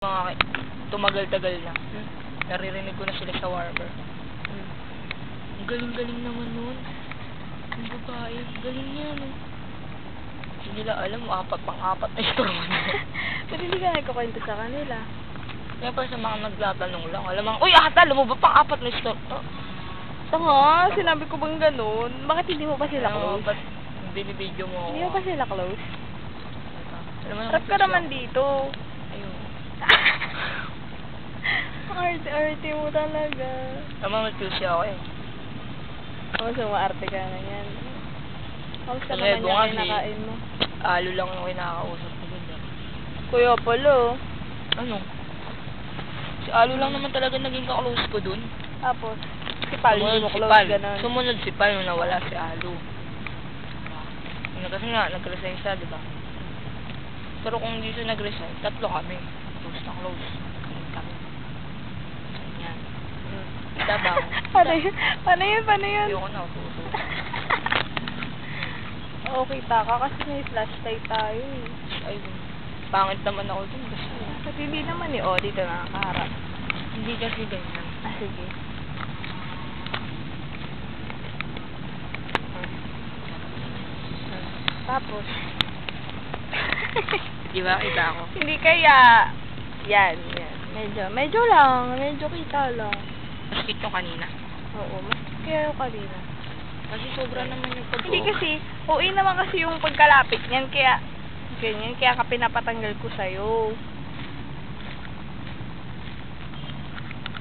Mga tumagal-tagal na. Naririnig ko na sila sa warmer. Ang galing-galing naman nun. Ang babae, galing niya, no? Hindi nila alam, pang-apat na store mo na. Ba't hindi ka nagkakwento sa kanila? Kaya pa sa mga nagtatanong lang, alam mo, uy, atal mo ba pang-apat na store to? Tanga, sinabi ko bang ganun? Bakit hindi mo pa sila close? Ba't binibidyo mo ako? Hindi mo pa sila close? Alam mo, Harap ka naman dito. Ayun. Arte-arte mo talaga. Tama, mag-choose ako eh. Oo, so maarte ka na yan. Kamusta Kasi naman yung kinakain mo? Alo lang yung kinakausap ko dun. Kuya Polo. Ano? Si Alo lang naman talaga naging ka-close ko dun. Tapos, si Pal, hindi mo close, gano'n. Sumunod si Pal nung nawala si Alo. Kasi nga, nag-resign siya, di ba? Pero kung hindi siya nag-resign, tatlo kami. Close na close. Kami. Yan. Dabang. Paano yun? Ayoko na, uso-uso. Okay, taka kasi may flashlight tayo eh. Ay, pangit naman ako dun kasi. Kasi hindi naman eh, oh, dito nakakaharap. Hindi kasi ganyan. Ah, sige. Tapos, Di ba, kita ako? hindi kaya, yan. Medyo lang, medyo kita lang. Mas cute yung kanina. Oo, mas kaya yung kanina. Kasi sobra naman yung pag-o. Hindi kasi, okay naman kasi yung pagkalapit niyan, kaya, ganyan, kaya ka pinapatanggal ko sa'yo.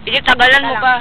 Hindi, tagalan mo Talang. pa.